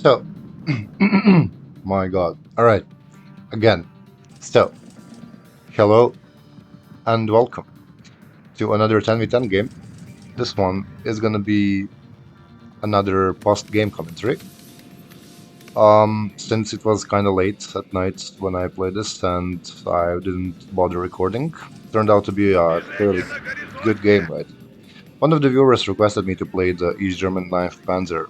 So, my god. Alright, again. So, hello and welcome to another 10v10 game. This one is gonna be another post-game commentary. Since it was kinda late at night when I played this and I didn't bother recording, turned out to be a fairly good game, right? One of the viewers requested me to play the East German 9th Panzer,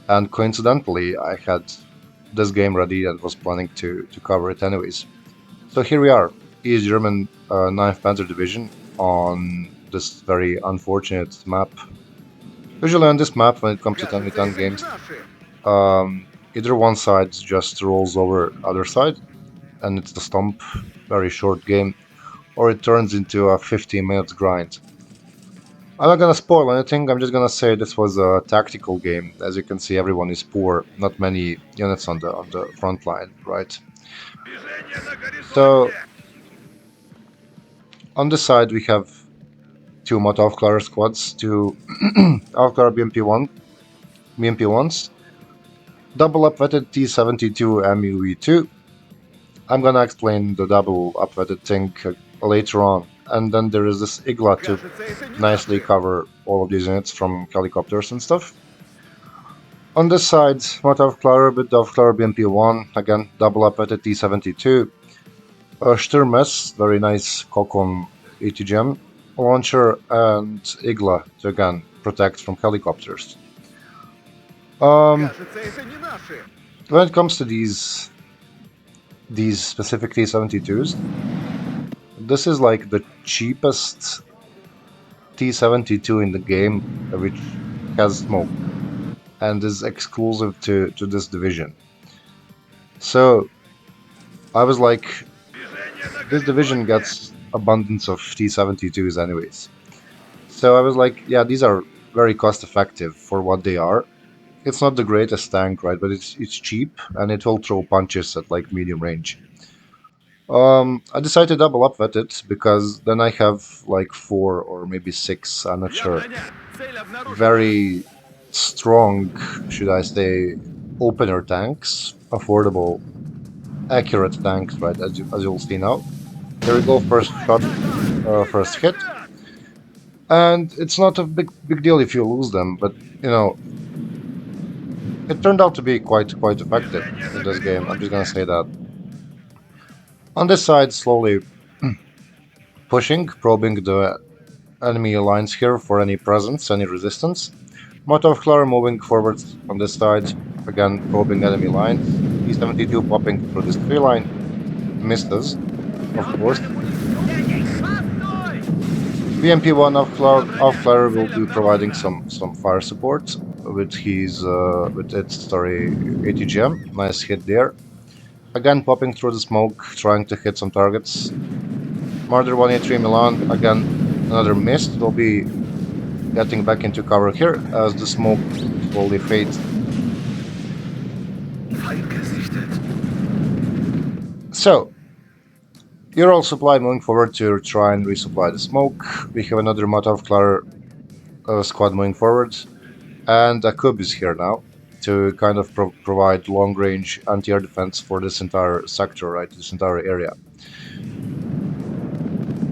and coincidentally I had this game ready and was planning to cover it anyways. So here we are, East German 9th Panzer Division on this very unfortunate map. Usually on this map, when it comes to 10v10 games, either one side just rolls over other side, and it's the stomp, very short game, or it turns into a 15 minutes grind. I'm not gonna spoil anything, I'm just gonna say this was a tactical game. As you can see, everyone is poor, not many units on the front line, right? So on this side we have two Motov squads, two Aufklärer BMP1s, double upwetted T-72 MUV2. I'm gonna explain the double upwetted thing later on. And then there is this Igla to nicely cover all of these units from helicopters and stuff. On this side, Motov with BMP1, again double upwetted T-72. Sturm S, very nice Kokon ATGM launcher, and Igla to again protect from helicopters. When it comes to these specific T-72s, this is like the cheapest T-72 in the game, which has smoke and is exclusive to this division. So I was like, this division gets abundance of T-72s anyways. So I was like, yeah, these are very cost effective for what they are. It's not the greatest tank, right, but it's cheap and it will throw punches at like medium range. I decided to double upvet it because then I have like 4 or maybe 6, I'm not sure, very strong, should I say, opener tanks, affordable, accurate tanks, right, as you'll see now. Here we go, first shot, first hit. And it's not a big deal if you lose them, but you know, it turned out to be quite effective in this game. I'm just gonna say that. On this side, slowly pushing, probing the enemy lines here for any presence, any resistance. Motov moving forward on this side, again probing enemy lines. T-72 popping through this tree line, missed us, of course. BMP1 Aufklärer will be providing some fire support with his ATGM. Nice hit there. Again popping through the smoke, trying to hit some targets. Marder 183 Milan, again another miss. Will be getting back into cover here as the smoke slowly fades. So, Ural supply moving forward to try and resupply the smoke. We have another Motov squad moving forward, and Akub is here now to kind of provide long-range anti-air defense for this entire sector, right, this entire area.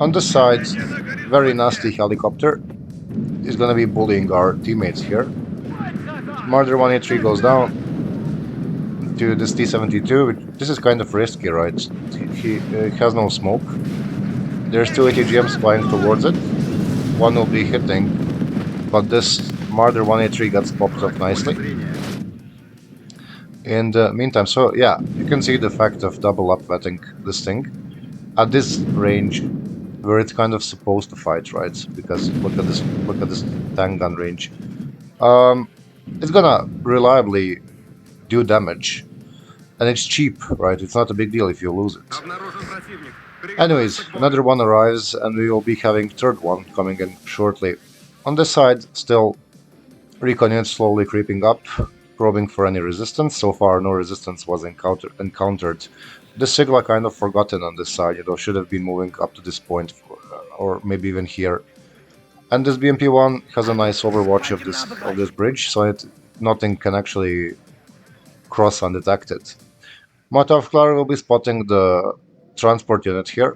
On this side, very nasty helicopter is gonna be bullying our teammates here. Marder 183 goes down to this T-72. This is kind of risky, right? He has no smoke. There's 2 ATGMs flying towards it. One will be hitting, but this Marder 183 gets popped up nicely. In the meantime, so yeah, you can see the effect of double upvetting this thing at this range where it's kind of supposed to fight, right? Because look at this tank gun range. It's gonna reliably do damage, and it's cheap, right? It's not a big deal if you lose it. Anyways, another one arrives, and we will be having third one coming in shortly. On this side, still recon units slowly creeping up, probing for any resistance. So far, no resistance was encountered. This Sigla kind of forgotten on this side, you know, should have been moving up to this point, or maybe even here. And this BMP1 has a nice overwatch of this bridge, so nothing can actually cross undetected. Motovklar will be spotting the transport unit here.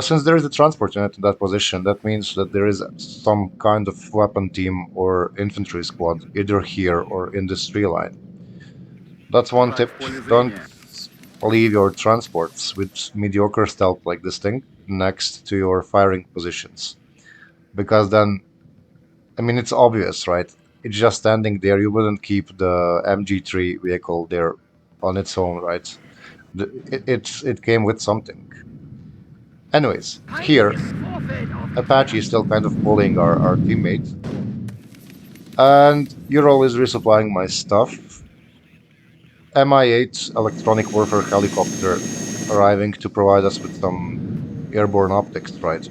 Since there is a transport unit in that position, that means that there is some kind of weapon team or infantry squad, either here or in this tree line. That's one tip. Don't leave your transports with mediocre stealth like this thing next to your firing positions. Because then, I mean, it's obvious, right? It's just standing there. You wouldn't keep the MG3 vehicle there on its own, right? It came with something. Anyways, here, Apache is still kind of bullying our teammate. And Ural is resupplying my stuff. Mi-8 electronic warfare helicopter arriving to provide us with some airborne optics, right?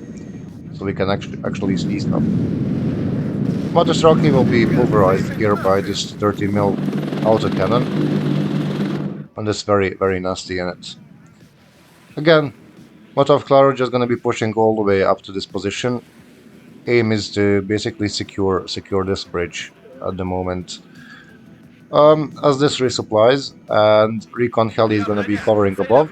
So we can actually see stuff. Motostrelki will be pulverized here by this 30mm autocannon and this very nasty unit. Again, Motovklar just gonna be pushing all the way up to this position. Aim is to basically secure this bridge at the moment. As this resupplies and recon heli is gonna be covering above,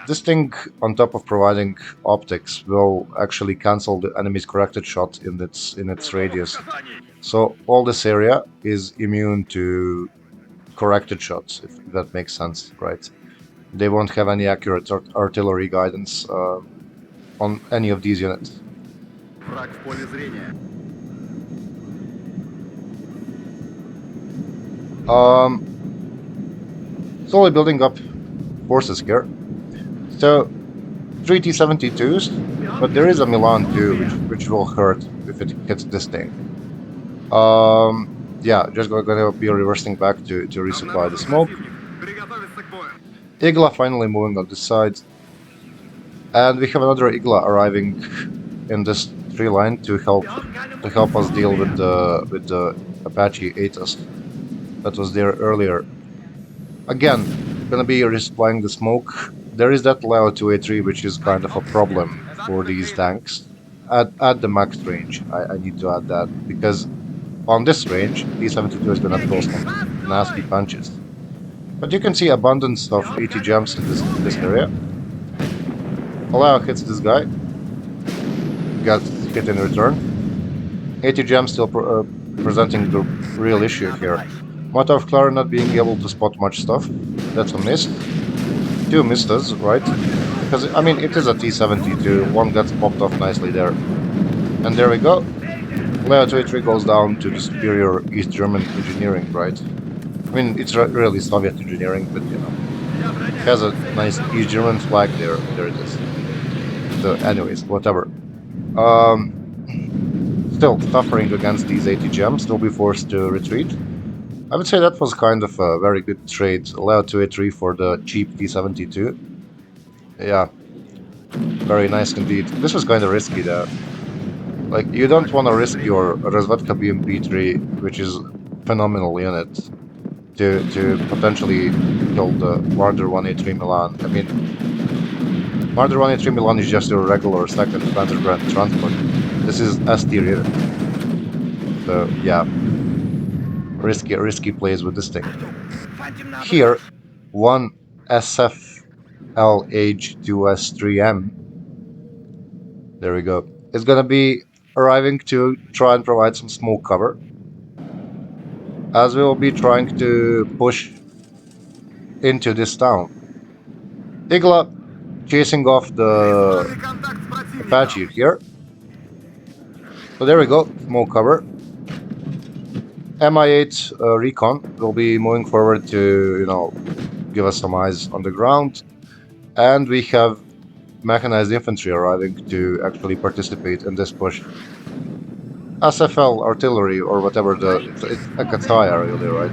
this thing, on top of providing optics, will actually cancel the enemy's corrected shot in its radius. So all this area is immune to corrected shots, if that makes sense, right? They won't have any accurate artillery guidance on any of these units. Slowly building up forces here. So 3 T-72s, but there is a Milan too, which will hurt if it hits this thing. Yeah, just gonna be reversing back to resupply the smoke. Igla finally moving on this side, and we have another Igla arriving in this tree line to help us deal with the Apache ATAS that was there earlier. Again, gonna be resupplying the smoke. There is that Leo 2A3, which is kind of a problem for these tanks. At the max range, I need to add that, because on this range, T-72 is gonna throw some nasty punches. But you can see abundance of 80 gems in this area. Leo hits this guy. Gets hit in return. 80 gems still presenting the real issue here. Motovklar not being able to spot much stuff. That's a miss. Two misses, right? Because, I mean, it is a T-72. One gets popped off nicely there. And there we go. Leo 283 goes down to the superior East German engineering, right? I mean, it's really Soviet engineering, but, you know, it has a nice East German flag there. There it is. So, anyways, whatever. Still suffering against these 80 gems, will be forced to retreat. I would say that was kind of a very good trade. Leo 283 for the cheap T-72. Yeah, very nice indeed. This was kind of risky though. Like, you don't want to risk your Razvedka BMP-3, which is a phenomenal unit, to potentially kill the Marder 183 Milan. I mean, Marder 183 Milan is just your regular second Panzerbrand transport. This is S tier unit. So, yeah. Risky plays with this thing. Here, one SFLH2S3M, there we go, is gonna be arriving to try and provide some smoke cover, as we will be trying to push into this town. Igla chasing off the Apache here. So there we go, smoke cover. Mi-8 recon will be moving forward to, you know, give us some eyes on the ground, and we have mechanized infantry arriving to actually participate in this push. SFL artillery, or whatever, it's a Kataya really, right?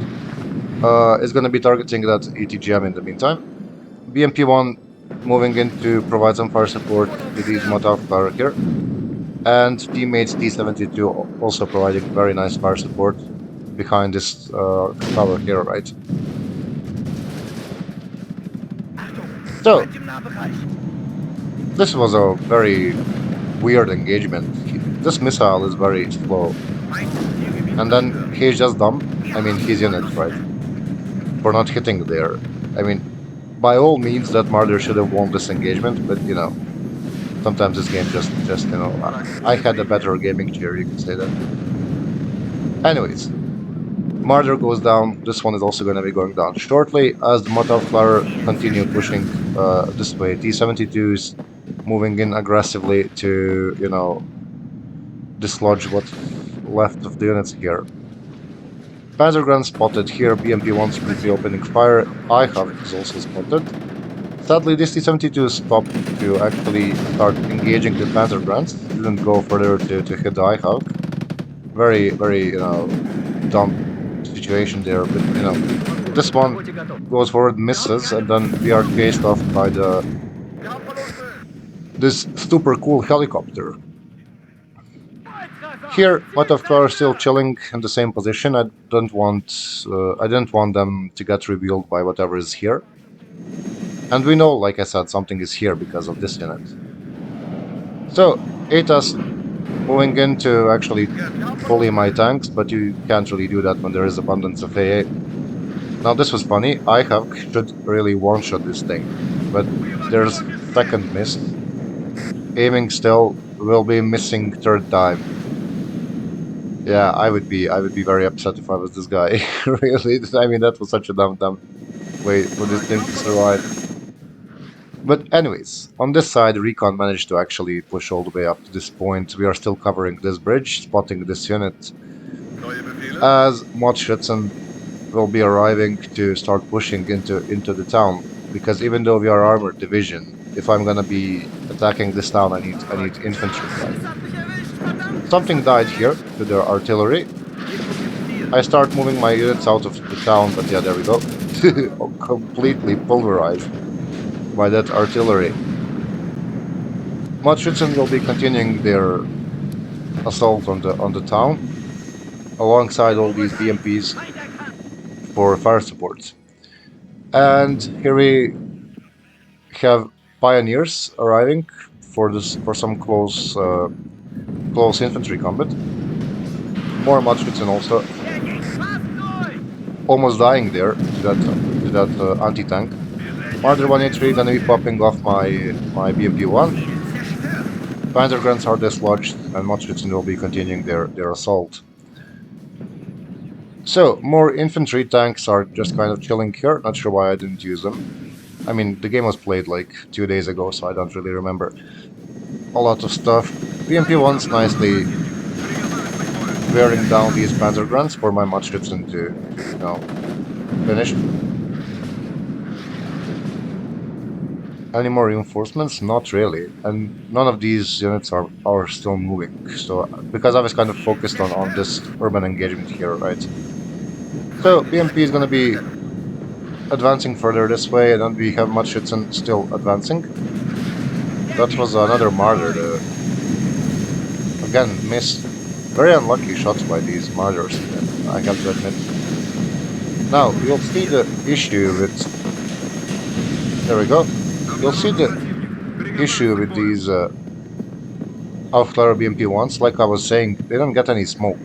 Is going to be targeting that ATGM in the meantime. BMP-1 moving in to provide some fire support to these Motovklar here, and teammates T-72 also providing very nice fire support behind this tower here, right? So, this was a very weird engagement. This missile is very slow, and then he's just dumb. I mean, he's in it, right? for not hitting there. I mean, by all means, that Marder should have won this engagement, but you know, sometimes this game just you know, I had a better gaming chair, you could say that. Anyways, Marder goes down. This one is also going to be going down shortly as the Motoflar continue pushing this way. T-72 is moving in aggressively to, you know, dislodge what's left of the units here. Panzergren spotted here. BMP-1s will be opening fire. IHAV is also spotted. Sadly, this T-72 stopped to actually start engaging the Panzergrens. Didn't go further to hit the IHAV. Very, very, you know, dumb situation there, but you know, this one goes forward, misses, and then we are chased off by this super cool helicopter. Here, Motoflar are still chilling in the same position. I didn't want them to get revealed by whatever is here. And we know, like I said, something is here because of this unit. So, ATAS moving in to actually fully my tanks, but you can't really do that when there is abundance of AA. Now this was funny, IHAV should really one-shot this thing, but there's second miss. Aiming still, will be missing third time. Yeah, I would be very upset if I was this guy. Really, I mean, that was such a dumb way for this thing to survive. But anyways, on this side, Recon managed to actually push all the way up to this point. We are still covering this bridge, spotting this unit. As Motschützen will be arriving to start pushing into the town, because even though we are armored division, if I'm gonna be attacking this town, I need infantry. Something died here to their artillery. I start moving my units out of the town, but yeah, there we go. Completely pulverized by that artillery. Motschützen will be continuing their assault on the town, alongside all these BMPs for fire support. And here we have pioneers arriving for some close infantry combat. More Motschützen also almost dying there to that anti-tank. Marder 183 gonna be popping off my BMP-1. Panzergrens are dislodged, and Motschützen will be continuing their assault. So, more infantry tanks are just kind of chilling here. Not sure why I didn't use them. I mean, the game was played like 2 days ago, so I don't really remember a lot of stuff. BMP-1's nicely wearing down these Panzergrens for my Motschützen to, you know, finish. Any more reinforcements? Not really, and none of these units are still moving. So, because I was kind of focused on this urban engagement here, right? So, BMP is gonna be advancing further this way, and then we have Motschützen still advancing. That was another Marder. Again, missed. Very unlucky shots by these Marders, I have to admit. Now, you'll see the issue with... There we go. You'll see the issue with these Aufklärer BMP-1s, like I was saying, they don't get any smoke.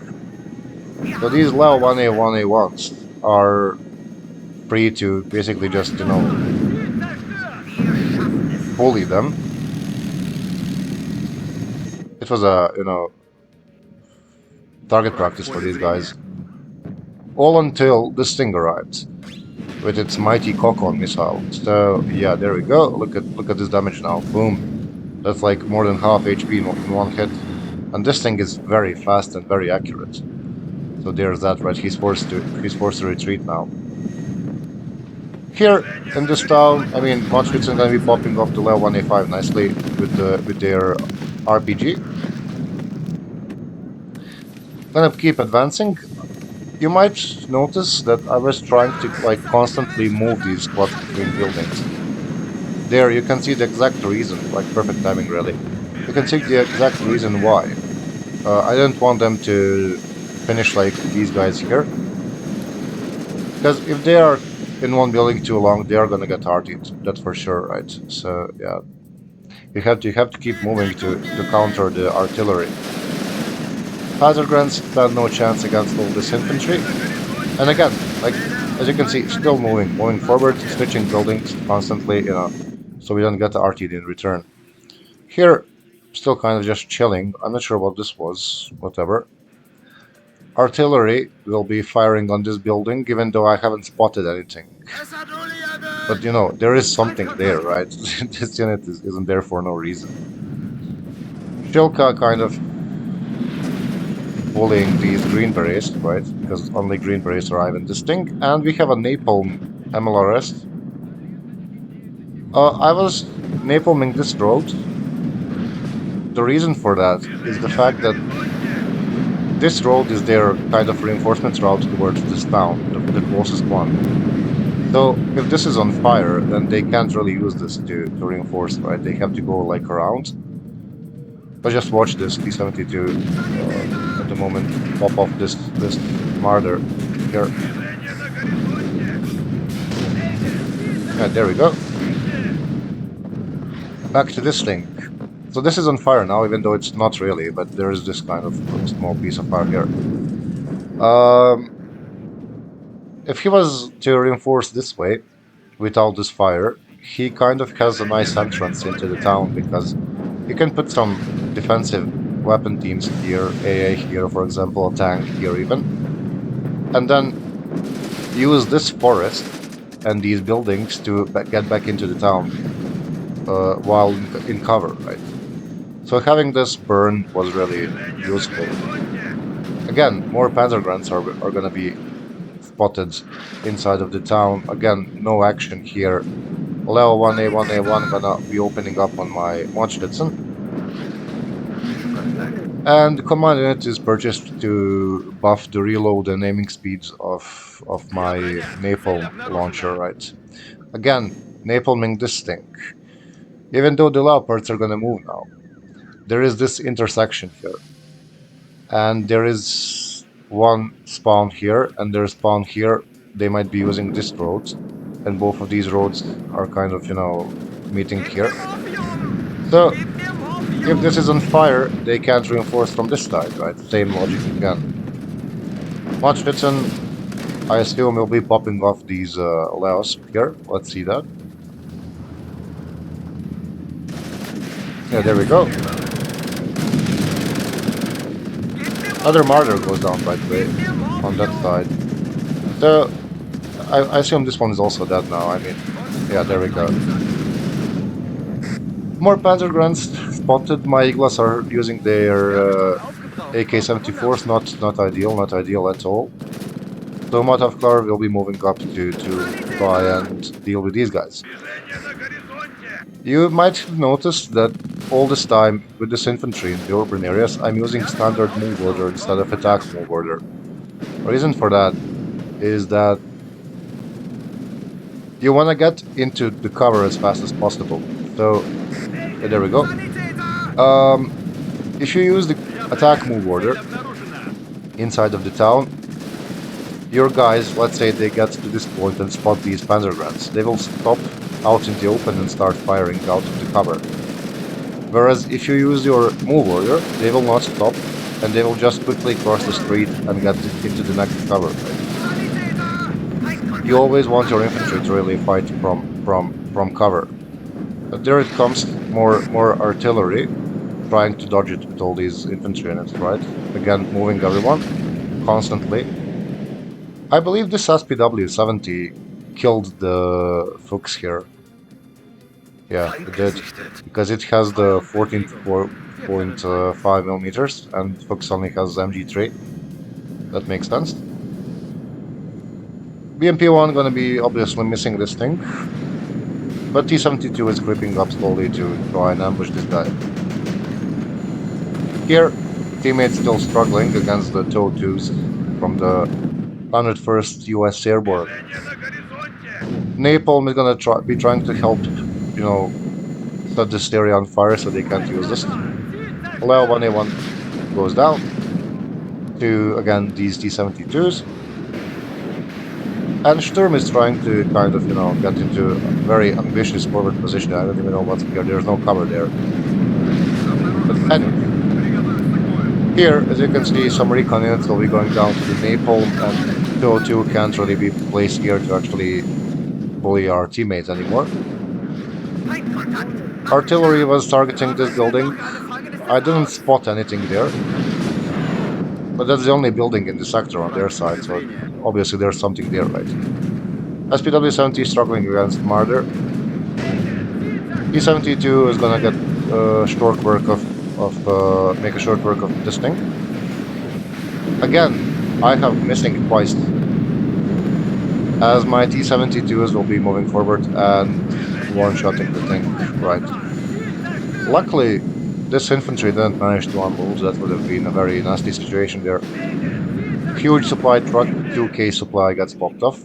So these Leo 1A, 1A1s are free to basically just, you know, bully them. It was a, you know, target practice for these guys. All until this thing arrived with its mighty Kokon missile. So yeah, there we go. Look at this damage now. Boom. That's like more than half HP in one hit. And this thing is very fast and very accurate. So there's that, right? He's forced to retreat now. Here in this town, I mean, Motschützen gonna be popping off the Leo 1A5 nicely with their RPG. Gonna keep advancing. You might notice that I was trying to like constantly move these squads between buildings. There you can see the exact reason, like perfect timing really. You can see the exact reason why. I didn't want them to finish like these guys here. Because if they are in one building too long, they are gonna get hardied, that's for sure, right? So yeah. You have to keep moving to counter the artillery. Panzergrens stand no chance against all this infantry. And again, like, as you can see, still moving forward, switching buildings constantly, so we don't get the RTD in return. Here, still kind of just chilling. I'm not sure what this was, whatever. Artillery will be firing on this building, even though I haven't spotted anything. But there is something there, right? This unit isn't there for no reason. Shilka kind of bullying these green berets, right? Because only green berets arrive in this thing. And we have a napalm MLRS. I was napalming this road. The reason for that is the fact that this road is their kind of reinforcement route towards this town, the closest one. So if this is on fire, then they can't really use this to reinforce, right? They have to go like around. But just watch this T-72 at the moment pop off this martyr here. Yeah, there we go. Back to this thing. So this is on fire now, even though it's not really, but there is this kind of small piece of fire here. If he was to reinforce this way, without this fire, he kind of has a nice entrance into the town, because you can put some defensive weapon teams here, AA here, for example, a tank here even, and then use this forest and these buildings to get back into the town while in cover, right? So having this burn was really useful. Again, more Panzer Grunts are going to be spotted inside of the town. Again, no action here. Level 1A1A1 gonna be opening up on my Machditzen. And the command unit is purchased to buff the reload and aiming speeds of my napalm launcher, right? Again, napalming this thing. Even though the Leopards are gonna move now, there is this intersection here. And there is one spawn here, and there's spawn here. They might be using this road, and both of these roads are kind of, meeting here. So, if this is on fire, they can't reinforce from this side, right? Same logic again. Machditzen, I assume, will be popping off these Laos here. Let's see that. Yeah, there we go. Another martyr goes down, by the way, on that side. So, I assume this one is also dead now. I mean, yeah, there we go. More Panzer Grunts spotted. My Iglas are using their AK-74s. Not ideal at all. So Matovkar will be moving up to try and deal with these guys. You might have noticed that all this time with this infantry in the urban areas, I'm using standard move order instead of attack move order. The reason for that is that you want to get into the cover as fast as possible. So, yeah, there we go. If you use the attack move order inside of the town, your guys, let's say they get to this point and spot these Panzer Grunts, they will stop out in the open and start firing out of the cover. Whereas if you use your move order, they will not stop, and they will just quickly cross the street and get into the next cover. You always want your infantry to really fight from cover. But there it comes, more artillery, trying to dodge it with all these infantry units, right? Again, moving everyone, constantly. I believe this SPW-70 killed the Fuchs here. Yeah, it did, because it has the 14.5 millimeters, and Fuchs only has MG3. That makes sense. BMP-1 gonna be obviously missing this thing, but T-72 is creeping up slowly to try and ambush this guy. Here, teammates still struggling against the TOW-2s from the 101st US Airborne. Napalm is gonna be trying to help, set this area on fire so they can't use this. Allow 1A1 goes down to, again, these T-72s. And Sturm is trying to kind of, get into a very ambitious forward position. I don't even know what's here. There's no cover there. But anyway, here, as you can see, some recon units will be going down to the napalm, and 202 can't really be placed here to actually bully our teammates anymore. Artillery was targeting this building. I didn't spot anything there, but that's the only building in the sector on their side, so obviously there's something there, right? SPW-70 struggling against Marder. T-72 is gonna get short work of make a short work of this thing. Again, I have missing twice, as my T-72s will be moving forward and one-shotting the thing, right? Luckily, this infantry didn't manage to unload. That would have been a very nasty situation there. Huge supply truck, 2k supply gets popped off.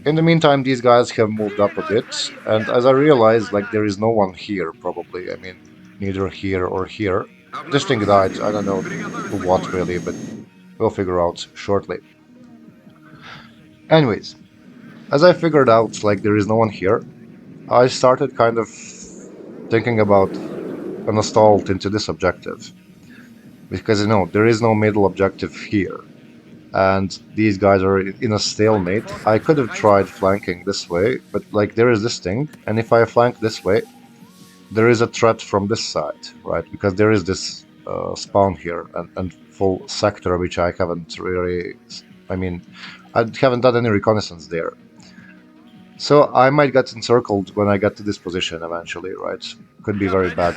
In the meantime, these guys have moved up a bit, and as I realized, like, there is no one here, probably. I mean, neither here or here. This thing died, I don't know to what really, but we'll figure out shortly. Anyways, as I figured out, like, there is no one here, I started kind of thinking about an assault into this objective. Because, you know, there is no middle objective here. And these guys are in a stalemate. I could have tried flanking this way, but like there is this thing, and if I flank this way, there is a threat from this side, right? Because there is this spawn here and full sector, which I haven't really, I mean, I haven't done any reconnaissance there. So I might get encircled when I get to this position eventually, right? Could be very bad.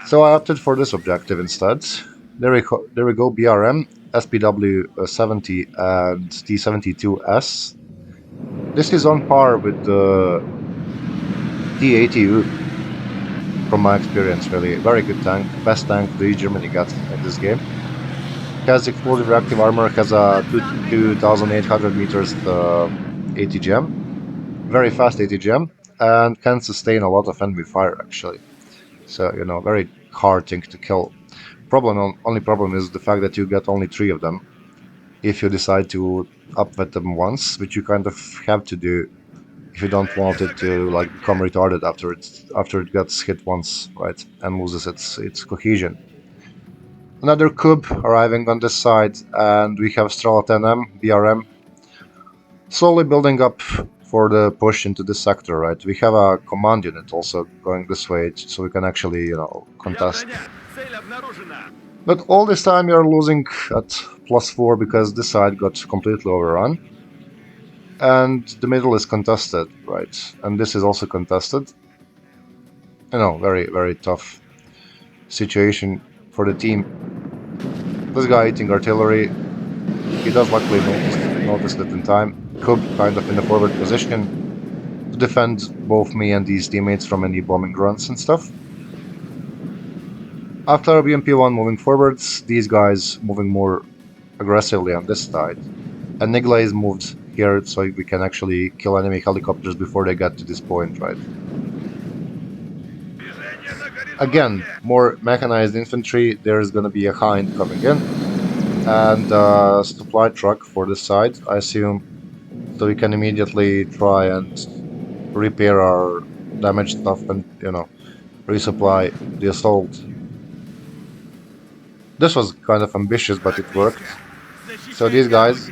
So I opted for this objective instead. There we go, BRM, SPW-70 and T-72S. This is on par with the T-80U from my experience, really. Very good tank, best tank the Germany got in this game. Has explosive reactive armor, has a 2,800 meters ATGM, very fast ATGM, and can sustain a lot of enemy fire actually. So, you know, very hard thing to kill. Only problem is the fact that you get only 3 of them if you decide to upvet them once, which you kind of have to do if you don't want it to like become retarded after it gets hit once, right, and loses its cohesion. Another Cub arriving on this side, and we have Strela 10M, BRM, slowly building up for the push into this sector, right? We have a command unit also going this way, so we can actually, you know, contest. But all this time you're losing at +4 because this side got completely overrun. And the middle is contested, right? And this is also contested. You know, very, very tough situation for the team. This guy eating artillery, he does luckily notice it in time. Cub kind of in the forward position to defend both me and these teammates from any bombing runs and stuff. After BMP-1 moving forwards, these guys moving more aggressively on this side. And Nigla is moved here so we can actually kill enemy helicopters before they get to this point, right? Again, more mechanized infantry, there's gonna be a Hind coming in. And a supply truck for this side, I assume, so we can immediately try and repair our damaged stuff and, you know, resupply the assault. This was kind of ambitious, but it worked. So these guys,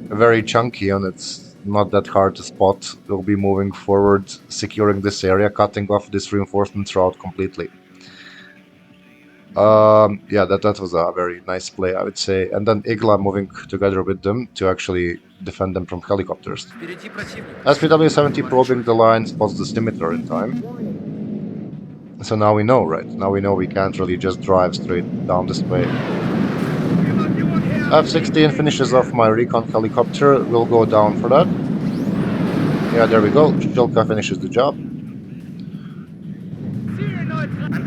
very chunky and it's not that hard to spot, will be moving forward, securing this area, cutting off this reinforcement route completely. Yeah, that was a very nice play, I would say. And then Igla moving together with them to actually defend them from helicopters. SPW-70 probing the line, spots the Scimitar in time. So now we know, right? Now we know we can't really just drive straight down this way. F-16 finishes off my recon helicopter. We'll go down for that. Yeah, there we go. Shilka finishes the job.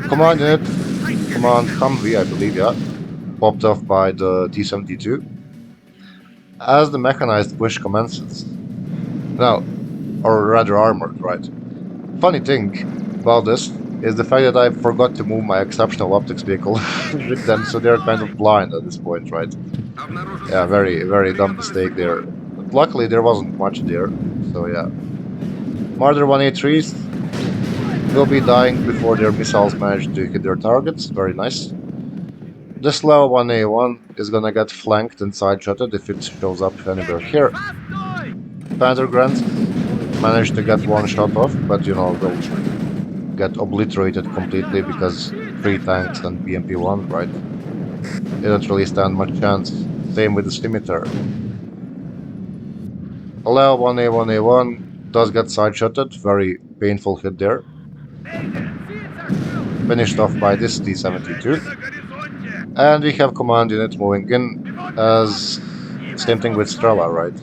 Command unit, command Humvee, I believe, yeah, popped off by the T-72. As the mechanized push commences. Now, or rather armored, right? Funny thing about this is the fact that I forgot to move my exceptional optics vehicle with them, so they're kind of blind at this point, right? Yeah, very, very dumb mistake there. But luckily there wasn't much there, so yeah. Marder 183s will be dying before their missiles manage to hit their targets, very nice. This level 1A1 is gonna get flanked and side-shotted if it shows up anywhere here. Panther Grants managed to get one shot off, but you know, will get obliterated completely because 3 tanks and BMP-1, right? They don't really stand much chance. Same with the Scimitar. Allow 1A1A1 does get side-shotted, very painful hit there. Finished off by this T-72. And we have command unit moving in as same thing with Strela, right?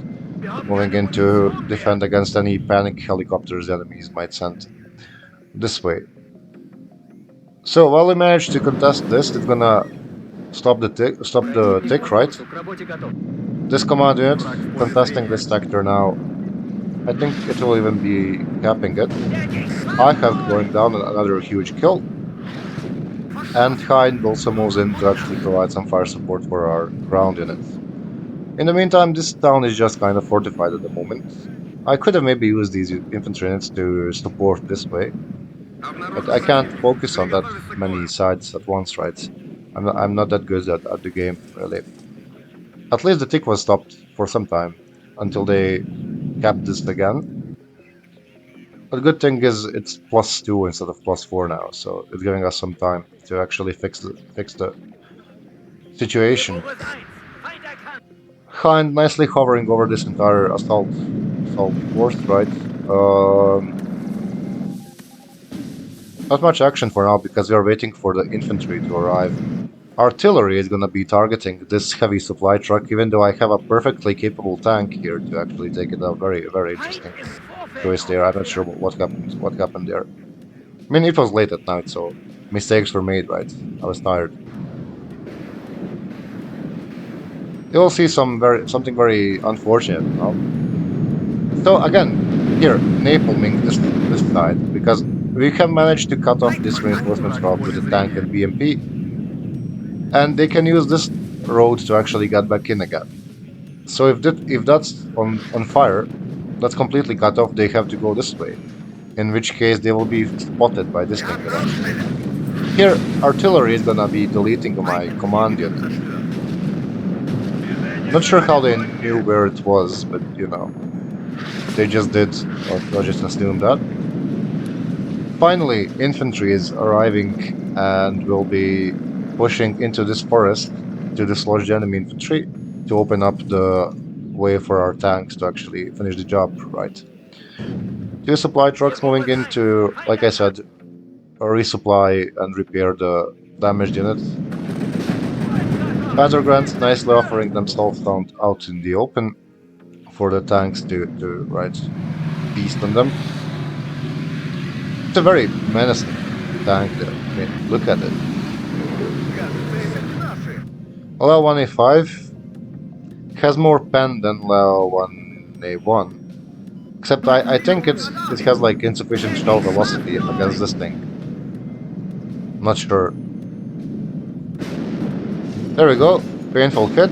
Moving in to defend against any panic helicopters the enemies might send this way. So while we manage to contest this, it's gonna stop the tick, right? This command unit contesting this sector now. I think it will even be capping it. I have going down another huge kill. And Hind also moves in to actually provide some fire support for our ground units. In the meantime, this town is just kind of fortified at the moment. I could have maybe used these infantry units to support this way, but I can't focus on that many sides at once, right? I'm not that good at the game, really. At least the tick was stopped for some time, until they capped this again. But the good thing is it's +2 instead of +4 now, so it's giving us some time to actually fix the situation. Hind nicely hovering over this entire assault force, right? Not much action for now because we are waiting for the infantry to arrive. Artillery is gonna be targeting this heavy supply truck, even though I have a perfectly capable tank here to actually take it out. Very, very interesting choice there. I'm not sure what happened there. I mean, it was late at night, so mistakes were made, right? I was tired. You'll see something very unfortunate now. So again, here, napalming this side, because we have managed to cut off this reinforcement route with the tank and BMP, and they can use this road to actually get back in again. So if that's on fire, that's completely cut off, they have to go this way, in which case they will be spotted by this thing eventually. Here, artillery is gonna be deleting my command unit. Not sure how they knew where it was, but you know, they just did, or just assumed that. Finally, infantry is arriving and will be pushing into this forest to dislodge the enemy infantry to open up the way for our tanks to actually finish the job, right? 2 supply trucks moving in to, like I said, resupply and repair the damaged units. Battle Grants nicely offering themselves out in the open for the tanks to right, beast on them. It's a very menacing tank there. I mean, look at it. Level 1A5 has more pen than level 1A1. Except I think it has like insufficient shell velocity against this thing. Not sure. There we go. Painful hit.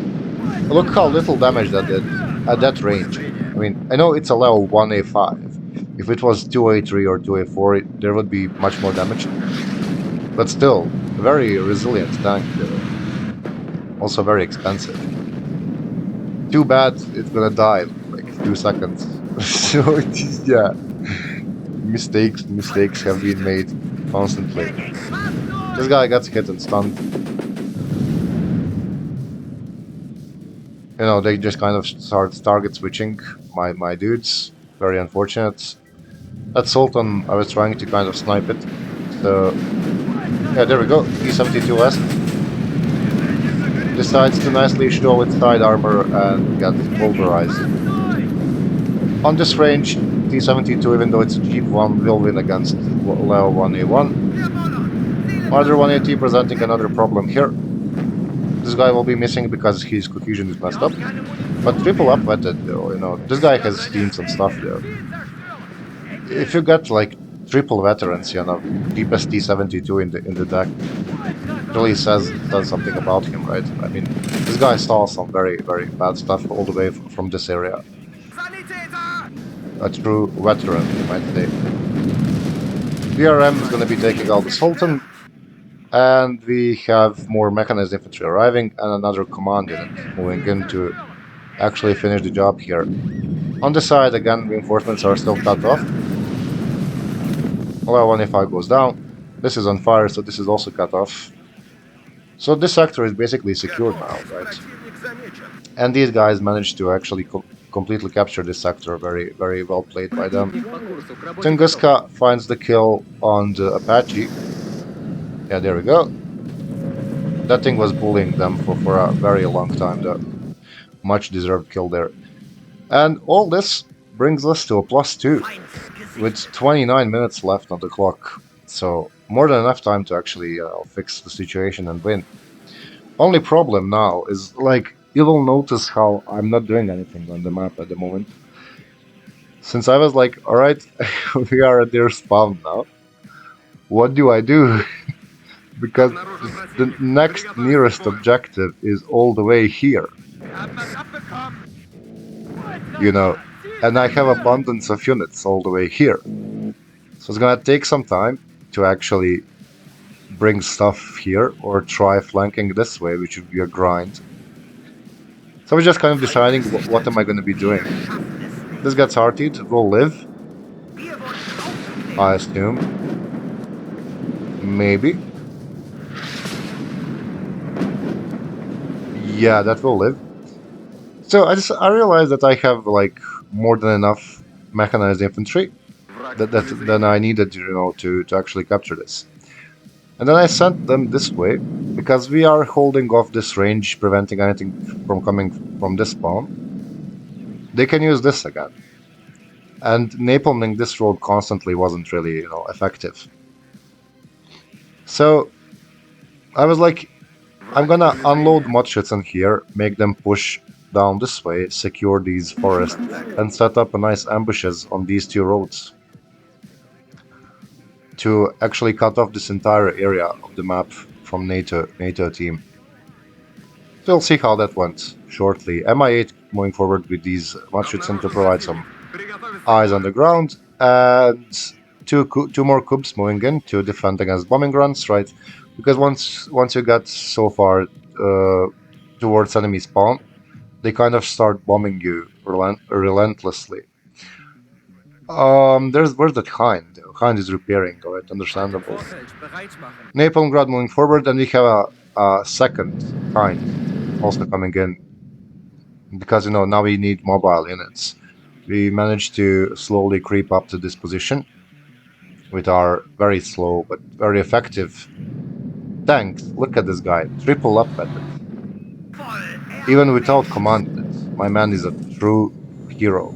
Look how little damage that did at that range. I mean, I know it's a level 1A5. If it was 2A3 or 2A4, there would be much more damage. But still, a very resilient tank. Also very expensive. Too bad it's gonna die in like 2 seconds. So yeah, mistakes have been made constantly. This guy gets hit and stunned. You know, they just kind of start target switching my dudes. Very unfortunate. That Sultan, I was trying to kind of snipe it. So yeah, there we go. T-72S decides to nicely show its side armor and get pulverized. On this range, T-72, even though it's a cheap one, will win against level 1A1. Marder 180 presenting another problem here. This guy will be missing because his cohesion is messed up. But triple upwetted though, you know, this guy has seen some stuff there. If you get like triple veterans, you know, cheapest T-72 in the deck, really says something about him, right? I mean, this guy saw some very, very bad stuff all the way from this area. A true veteran, you might say. BRM is gonna be taking out the Sultan. And we have more mechanized infantry arriving and another command unit moving in to actually finish the job here. On the side, again, reinforcements are still cut off. Well, 185 goes down. This is on fire, so this is also cut off. So this sector is basically secured now, right? And these guys managed to actually completely capture this sector. Very, very well played by them. Tunguska finds the kill on the Apache. Yeah, there we go. That thing was bullying them for a very long time. The much deserved kill there. And all this brings us to a +2 with 29 minutes left on the clock. So more than enough time to actually fix the situation and win. Only problem now is, like, you will notice how I'm not doing anything on the map at the moment. Since I was like, alright, we are at their spawn now. What do I do? Because the next nearest objective is all the way here. You know, and I have abundance of units all the way here. So it's gonna take some time to actually bring stuff here or try flanking this way, which would be a grind. So we're just kind of deciding what am I going to be doing. This gets hearted, will live. I assume. Maybe. Yeah, that will live. So I realized that I have like more than enough mechanized infantry than I needed, you know, to actually capture this. And then I sent them this way, because we are holding off this range, preventing anything from coming from this spawn. They can use this again. And napalming this road constantly wasn't really, you know, effective. So I was like, I'm gonna unload mudships in here, make them push down this way, secure these forests, and set up a nice ambushes on these two roads to actually cut off this entire area of the map from NATO team. We'll see how that went shortly. MI8 moving forward with these mudships to provide some eyes on the ground, and two more cubes moving in to defend against bombing runs, right? Because once you get so far towards enemy spawn, they kind of start bombing you relentlessly. Where's that Hind? Hind is repairing, alright, understandable. Napalmgrad moving forward, and we have a second Hind also coming in. Because, you know, now we need mobile units. We managed to slowly creep up to this position with our very slow but very effective tanks. Look at this guy, triple up at it. Even without command units, my man is a true hero.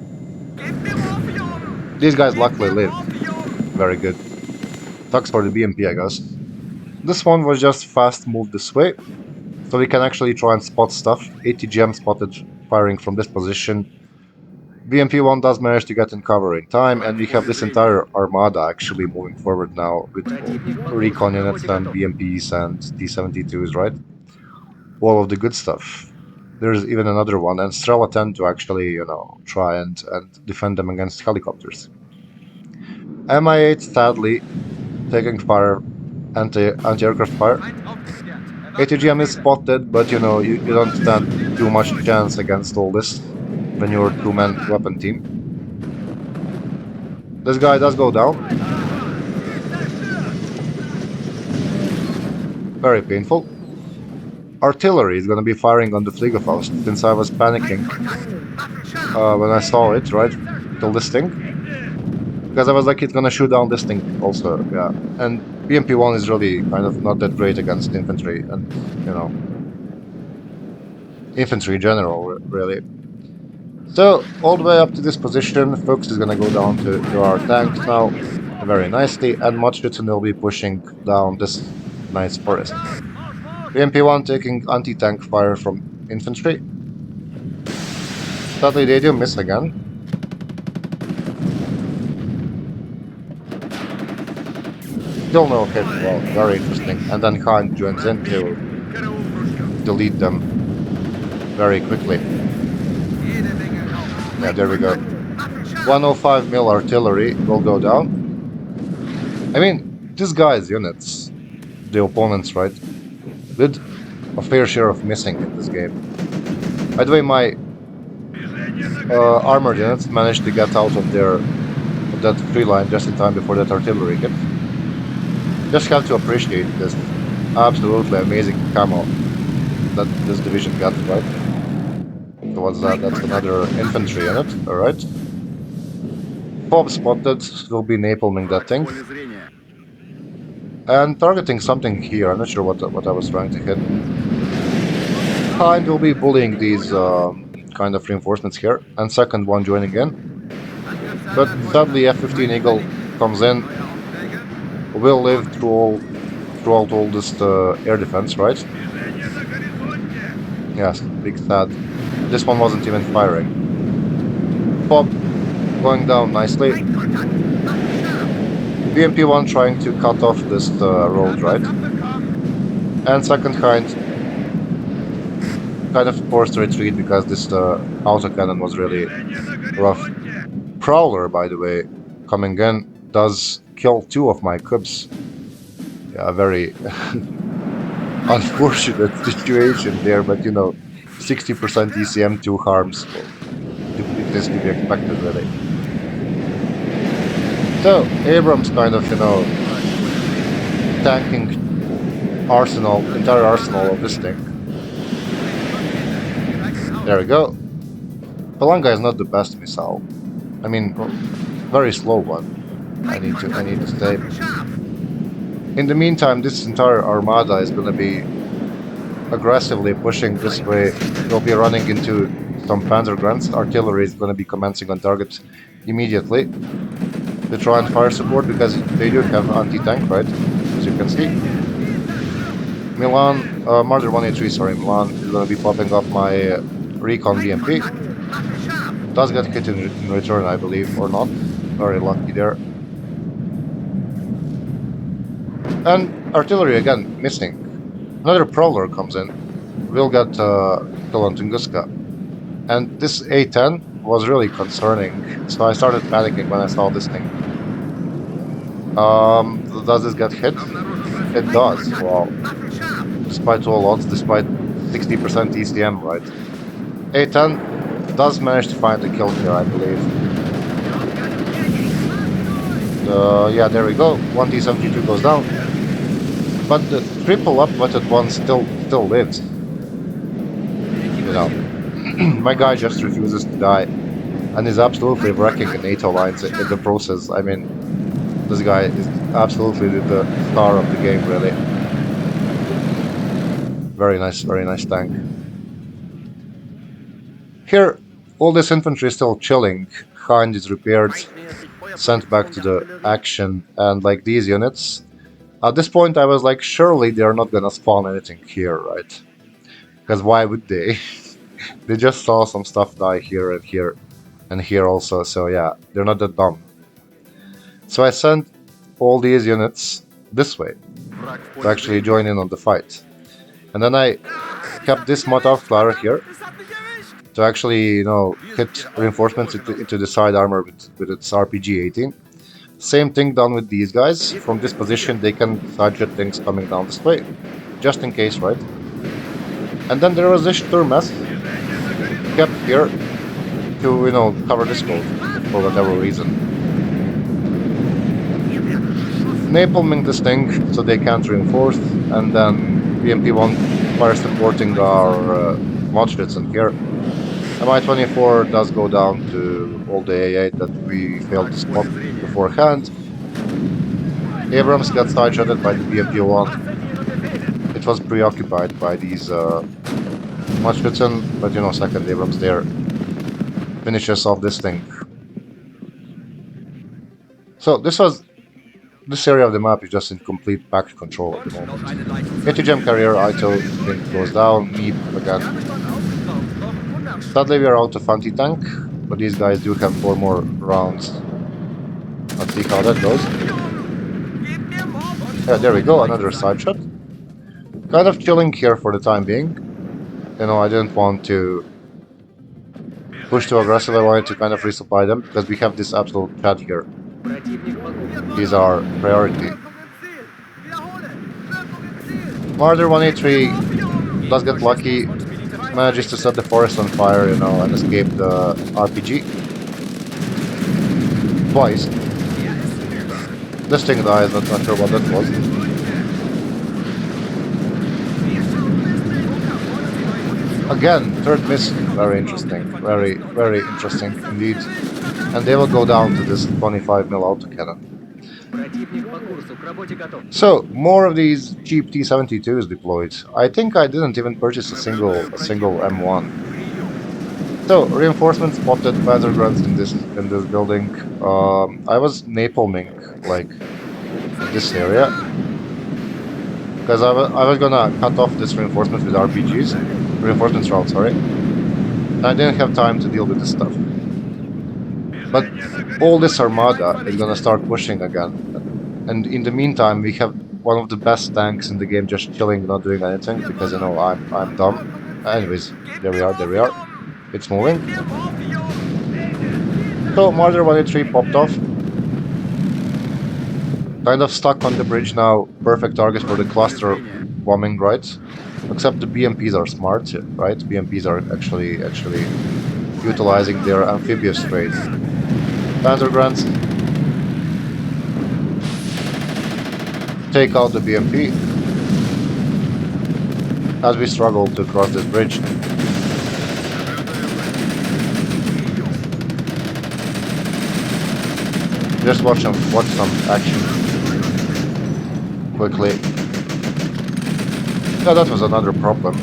These guys luckily live. Very good. Thanks for the BMP, I guess. This one was just fast move this way, so we can actually try and spot stuff. ATGM spotted firing from this position. BMP-1 does manage to get in cover in time, and we have this entire armada actually moving forward now with recon units and BMPs and T-72s, right? All of the good stuff. There's even another one, and Strela 10 to actually, you know, try and defend them against helicopters. MI8 sadly taking fire, anti-aircraft fire. ATGM is spotted, but you know, you don't stand too much chance against all this when you're a two-man weapon team. This guy does go down. Very painful. Artillery is gonna be firing on the Fliegerfaust, since I was panicking when I saw it, right? Till this thing. Because I was like, it's gonna shoot down this thing also, yeah. And BMP-1 is really kind of not that great against infantry, and, you know, infantry in general, really. So, all the way up to this position, Fuchs is gonna go down to our tanks now, very nicely, and Machuten will be pushing down this nice forest. BMP-1 taking anti-tank fire from infantry. Sadly, they do miss again. Still no hit, well, very interesting. And then Khan joins in to delete them very quickly. Yeah, there we go. 105 mil artillery will go down. I mean, these guys' units, the opponents, right, with a fair share of missing in this game. By the way, my armored units managed to get out of that tree line just in time before that artillery hit. Just have to appreciate this absolutely amazing camo that this division got, right? So what's that? That's another infantry unit, alright. Bob spotted, will be napalming that thing. And targeting something here, I'm not sure what I was trying to hit. Hind will be bullying these kind of reinforcements here, and second one joining in. But sadly F-15 Eagle comes in, will live throughout all this air defense, right? Yes, big sad. This one wasn't even firing. Pop going down nicely. BMP-1 trying to cut off this road, right? And second Hind kind of forced retreat because this autocannon was really rough. Prowler, by the way, coming in, does kill 2 of my cubs. Yeah, very unfortunate situation there, but you know, 60% ECM, 2 harms. Well, this to be expected, really. So, Abrams kind of, you know, tanking entire arsenal of this thing. There we go. Palanga is not the best missile. I mean, very slow one. I need to say. In the meantime, this entire armada is gonna be aggressively pushing this way. We'll be running into some Panzer Grants. Artillery is gonna be commencing on target immediately to try and fire support because they do have anti-tank, right? As you can see. Milan, Marder 183, sorry, Milan is gonna be popping up my recon BMP. Does get hit in return, I believe, or not. Very lucky there. And artillery again, missing. Another Prowler comes in. We'll get kill on Tunguska. And this A-10 was really concerning, so I started panicking when I saw this thing. Does this get hit? It does, wow. Despite all odds, despite 60% ECM, right? A-10 does manage to find the kill here, I believe. Yeah, there we go. 1 T-72 goes down. But the triple upwetted one still lives. You know, my guy just refuses to die, and is absolutely wrecking the NATO lines in the process. I mean, this guy is absolutely the star of the game, really. Very nice tank. Here, all this infantry is still chilling. Hind is repaired, sent back to the action, and like these units. At this point I was like, surely they're not gonna spawn anything here, right? Because why would they? They just saw some stuff die here and here also, so yeah, they're not that dumb. So I sent all these units this way to actually join in on the fight. And then I kept this Motov flyer here to actually, you know, hit reinforcements into the side armor with its RPG-18. Same thing done with these guys. From this position they can target things coming down this way, just in case, right? And then there was this Sturmes kept here to, you know, cover this road for whatever reason. Napalming this thing so they can't reinforce, and then BMP-1 fire supporting our Mauschwitz here. Mi-24 does go down to all the A8 that we failed to spot beforehand. Abrams got side-shotted by the BMP-1. It was preoccupied by these Mauschwitz, but you know, second Abrams there finishes off this thing. So this area of the map is just in complete pack control at the moment. Anti-gem carrier Ito goes down, Meep again. Sadly we are out of anti-tank, but these guys do have 4 more rounds. Let's see how that goes. Yeah, there we go, another side shot. Kind of chilling here for the time being. You know, I didn't want to push too aggressive, I wanted to kind of resupply them, because we have this absolute chat here. He's our priority. Marder 183 does get lucky, manages to set the forest on fire, you know, and escape the RPG. Twice. This thing dies, not sure what that was. Again, third miss, very interesting, very interesting indeed. And they will go down to this 25 mil autocannon. So, more of these cheap T-72s deployed. I think I didn't even purchase a single M1. So, reinforcements spotted Panzer grunts in this building. I was napalming like this area because I was gonna cut off this reinforcement with reinforcement route, sorry. And I didn't have time to deal with this stuff. But all this armada is gonna start pushing again, and in the meantime we have one of the best tanks in the game just chilling, not doing anything because you know I'm dumb. Anyways, there we are. It's moving. So Marder 183 popped off. Kind of stuck on the bridge now. Perfect target for the cluster bombing, right? Except the BMPs are smart, right? BMPs are actually utilizing their amphibious traits. Panzer grunts take out the BMP as we struggle to cross this bridge. Just watch some action quickly. Yeah, that was another problem.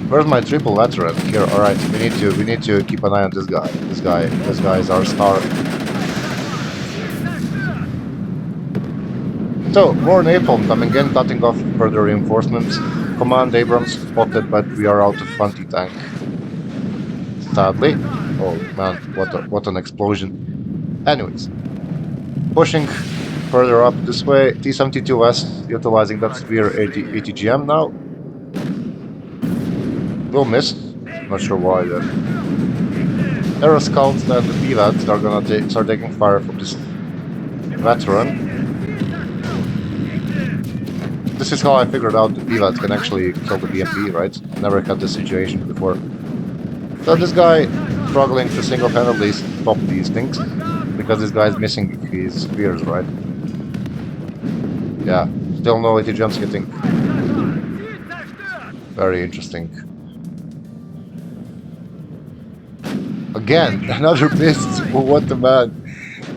Where's my triple veteran? Here, alright, we need to keep an eye on this guy. This guy is our star. So, more napalm coming in, cutting off further reinforcements. Command Abrams spotted, but we are out of anti-tank. Sadly. Oh man, what an explosion. Anyways, pushing further up this way. T-72 West utilizing that severe ATGM now. Will miss. Not sure why then. Aero scouts and the PVATs are gonna start taking fire from this veteran. This is how I figured out the PVAT can actually kill the BMP, right? Never had this situation before. So this guy struggling to single-handedly stop these things because this guy is missing his spears, right? Yeah, still no ATGMs hitting. Very interesting. Again, another miss. What the man?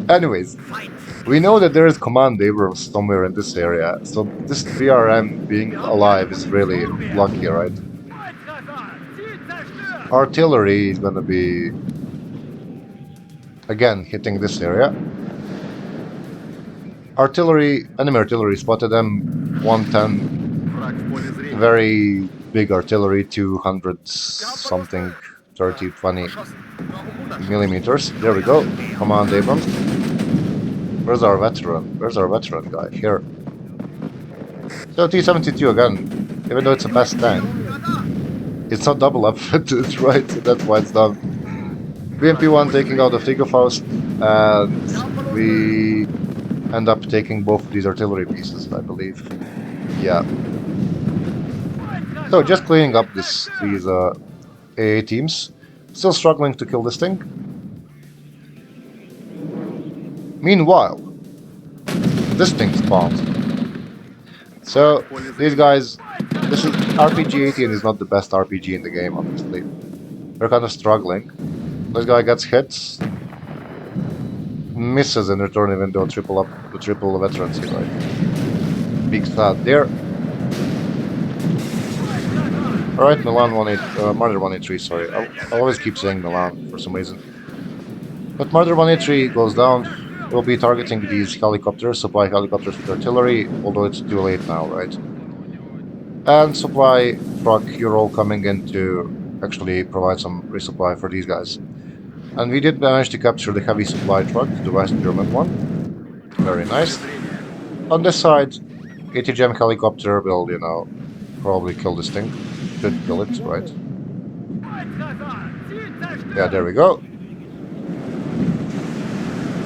Anyways, we know that there is Command Abrams somewhere in this area, so this 3RM being alive is really lucky, right? Artillery is gonna be again hitting this area. Enemy artillery spotted M110. Very big artillery, 200 something, 30, 20 millimeters. There we go. Command Abrams. Where's our veteran? Where's our veteran guy? Here. So T-72 again, even though it's a best tank, it's not double upfitted, right? So that's why it's done. BMP-1 taking out the Faust, and we end up taking both of these artillery pieces, I believe. Yeah. So just cleaning up these AA teams. Still struggling to kill this thing. Meanwhile, this thing spawns. So these guys, this is RPG-18 is not the best RPG in the game, obviously. They're kind of struggling. This guy gets hit, misses in return, even though triple veterans here, right? Big sad there. Alright, Marder 183, sorry. I always keep saying Milan for some reason. But Marder 183 goes down. We'll be targeting these helicopters, supply helicopters with artillery, although it's too late now, right? And supply truck, you're all coming in to actually provide some resupply for these guys. And we did manage to capture the heavy supply truck, the West German one. Very nice. On this side, ATGM helicopter will, you know, probably kill this thing. Should kill it, right? Yeah, there we go.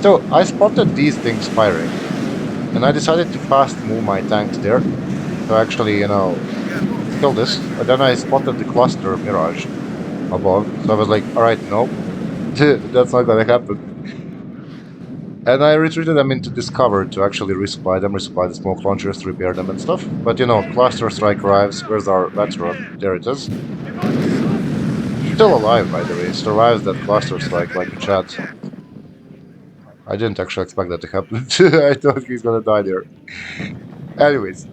So, I spotted these things firing. And I decided to fast move my tanks there to actually, kill this. And then I spotted the cluster Mirage above. So I was like, alright, no, that's not gonna happen. And I retreated them into this cover to actually resupply them, resupply the smoke launchers, repair them and stuff. But cluster strike arrives. Where's our veteran? There it is. Still alive, by the way. Survives that cluster strike like a Chad. I didn't actually expect that to happen. I thought he's gonna die there. Anyways,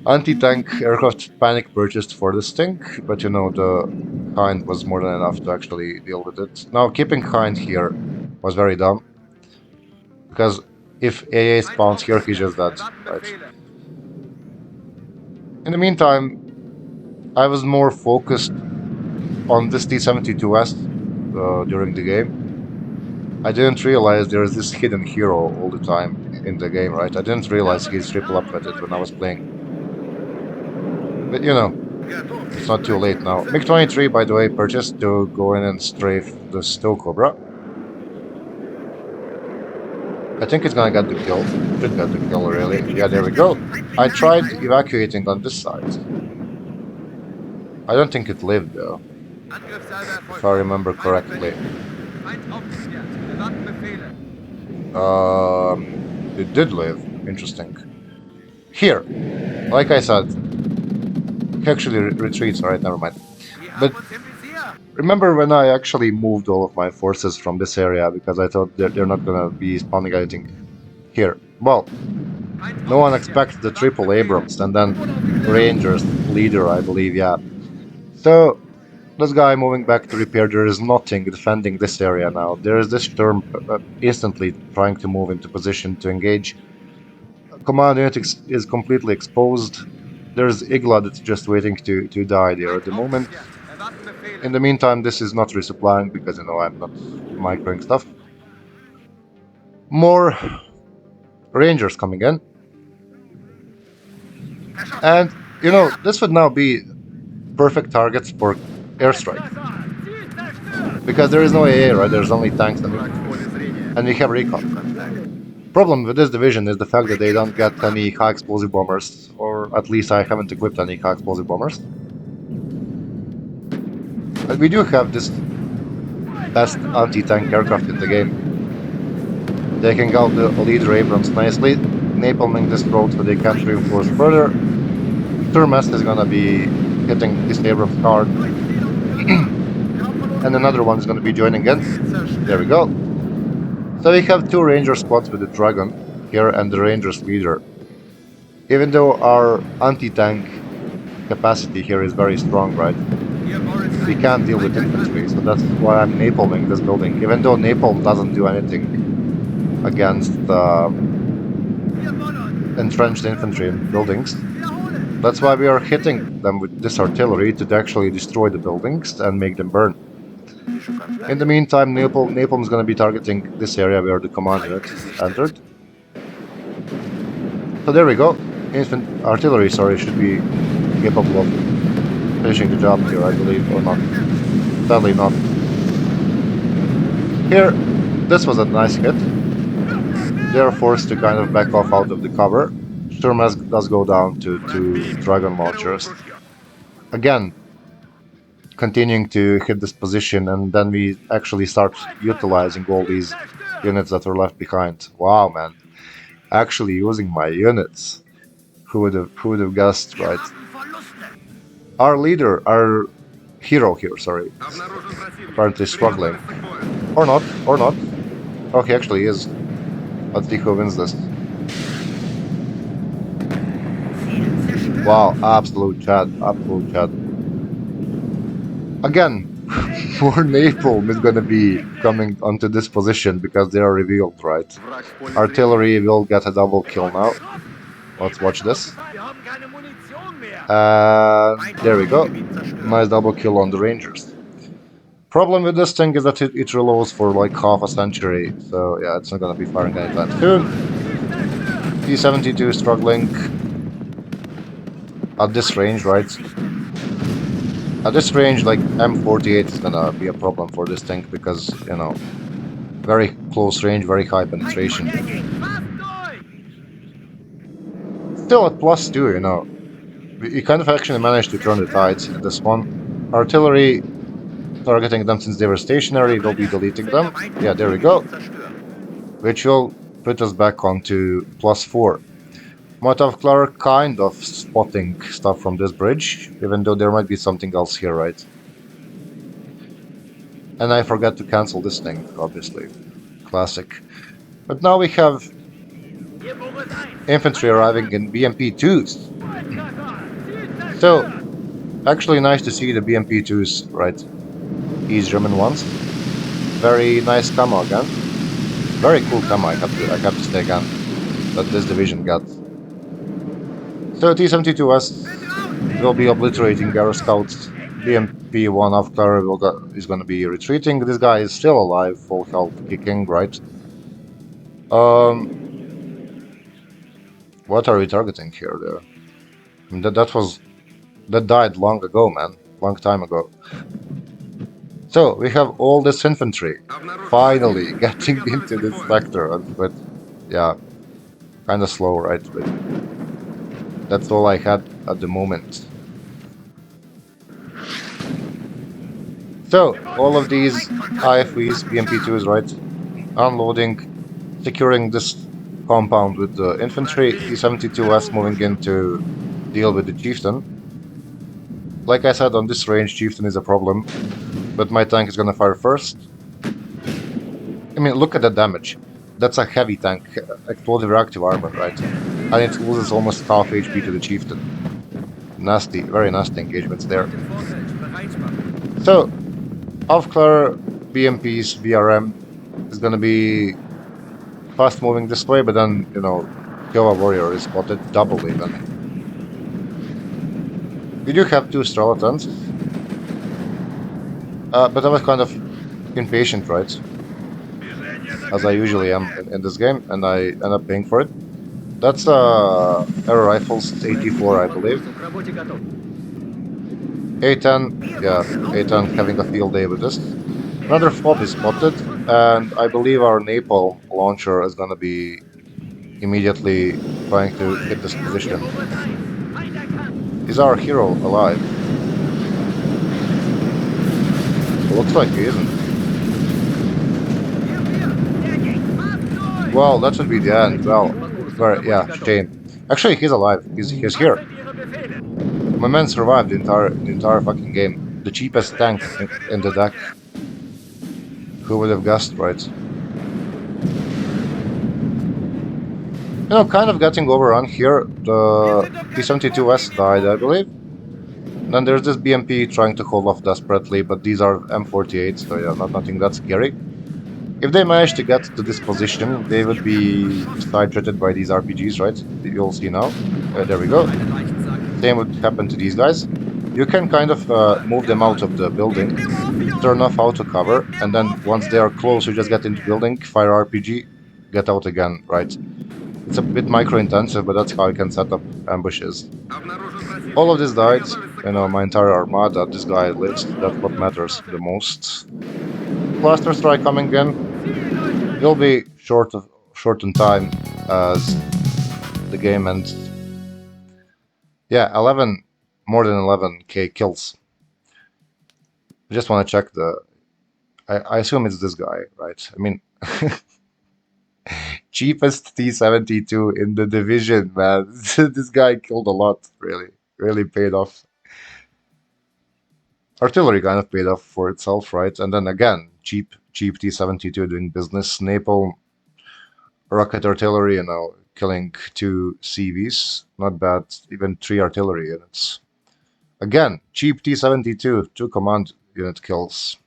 anti-tank aircraft panic purchased for this thing, but the Hind was more than enough to actually deal with it. Now, keeping Hind here was very dumb, because if AA spawns here, he just died, right? In the meantime, I was more focused on this T-72S during the game. I didn't realize there's this hidden hero all the time in the game, right? I didn't realize he's triple upgraded when I was playing. But it's not too late now. MiG-23, by the way, purchased to go in and strafe the Stow Cobra. I think it's gonna get the kill. Should get the kill, really. Yeah, there we go. I tried evacuating on this side. I don't think it lived, though. If I remember correctly. It did live. Interesting. Here, like I said, he actually retreats. Alright, never mind. But remember when I actually moved all of my forces from this area because I thought they're not gonna be spawning anything here. Well, no one expects the triple Abrams and then Rangers leader, I believe, yeah. So this guy moving back to repair, there is nothing defending this area now. There is this Sturm instantly trying to move into position to engage. Command unit is completely exposed. There's Igla that's just waiting to die there at the moment. In the meantime, this is not resupplying because, I'm not microing stuff. More Rangers coming in. And, this would now be perfect targets for airstrike. Because there is no AA, right? There's only tanks and infantry. And we have recon. Problem with this division is the fact that they don't get any high explosive bombers, or at least I haven't equipped any high explosive bombers. But we do have this best anti-tank aircraft in the game. Taking out the leader Abrams nicely, napalming this road so they can't reinforce further. Sturm-S is gonna be hitting this Abrams hard. And another one is gonna be joining in. There we go. So we have two Ranger squads with the Dragon here and the Rangers leader. Even though our anti-tank capacity here is very strong, right? We can't deal with infantry, so that's why I'm napalming this building. Even though napalm doesn't do anything against entrenched infantry in buildings. That's why we are hitting them with this artillery to actually destroy the buildings and make them burn. In the meantime, napalm is going to be targeting this area where the command unit entered. So there we go. Artillery, should be capable of finishing the job here, I believe, or not. Sadly not. Here, this was a nice hit. They are forced to kind of back off out of the cover. Sturm-S does go down to Dragon launchers. Again, continuing to hit this position, and then we actually start utilizing all these units that are left behind. Wow, man. Actually using my units. Who would have guessed, right? Our leader, our hero here, sorry, apparently struggling. Or not. Oh, he actually is. Let's see who wins this. Wow, absolute Chad. Again, more napalm is gonna be coming onto this position because they are revealed, right? Artillery will get a double kill now. Let's watch this. There we go. Nice double kill on the Rangers. Problem with this thing is that it reloads for like half a century, so yeah, it's not gonna be firing anytime soon. T-72 is struggling at this range, right? At this range, like M48 is gonna be a problem for this tank because, very close range, very high penetration. Still at +2, you know. We kind of actually managed to turn the tides in this one. Artillery targeting them since they were stationary will be deleting them. Yeah, there we go. Which will put us back onto +4. Motavklar kind of spotting stuff from this bridge, even though there might be something else here, right? And I forgot to cancel this thing, obviously. Classic. But now we have infantry arriving in BMP-2s. So, actually nice to see the BMP-2s, right? These German ones. Very nice camo again. Very cool camo, I have to say again, that this division got. So T-72S will be obliterating our scouts. BMP-1 Afklar is going to be retreating. This guy is still alive, full health, kicking, right? What are we targeting here? There, I mean, that died long ago, man, long time ago. So we have all this infantry finally getting into this sector, but yeah, kind of slow, right? But that's all I had at the moment. So all of these IFVs, BMP-2s, right? Unloading, securing this compound with the infantry. T-72S moving in to deal with the chieftain. Like I said, on this range, chieftain is a problem, but my tank is gonna fire first. I mean, look at the damage. That's a heavy tank, explosive reactive armor, right? And it loses almost half HP to the chieftain. Nasty, very nasty engagements there. So, Avklar, BMPs, VRM is gonna be fast moving this way, but then, you know, Kiowa Warrior is spotted double even. We do have 2 Strelotans, but I was kind of impatient, right? As I usually am in this game, and I end up paying for it. That's Aero Rifles 84, I believe. A10, yeah, A10 having a field day with this. Another FOB is spotted, and I believe our Napalm launcher is gonna be immediately trying to hit this position. Is our hero alive? Looks like he isn't. Well, that should be the end. Well, very, yeah, shame. Actually, he's alive. He's here. My man survived the entire fucking game. The cheapest tank in the deck. Who would have guessed, right? You know, kind of getting overrun here. The T-72S died, I believe. Then there's this BMP trying to hold off desperately, but these are M48, so yeah, nothing that scary. If they manage to get to this position, they would be side-threaded by these RPGs, right? You'll see now. There we go. Same would happen to these guys. You can kind of move them out of the building, turn off auto cover, and then once they are close, you just get into building, fire RPG, get out again, right? It's a bit micro-intensive, but that's how I can set up ambushes. All of this died, you know, my entire armada, this guy lives, that's what matters the most. Cluster strike coming in. It'll be short in time as the game ends. Yeah, more than 11k kills. I just want to check I assume it's this guy, right? I mean, cheapest T-72 in the division, man. This guy killed a lot, really paid off. Artillery kind of paid off for itself, right? And then again, cheap T-72 doing business. Napalm, rocket artillery, you know, killing 2 CVs. Not bad. Even 3 artillery units. Again, cheap T-72, 2 command unit kills.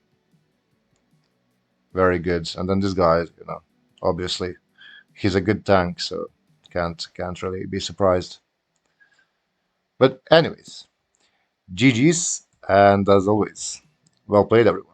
Very good. And then this guy, you know, obviously, he's a good tank, so can't really be surprised. But anyways, GG's, and as always, well played, everyone.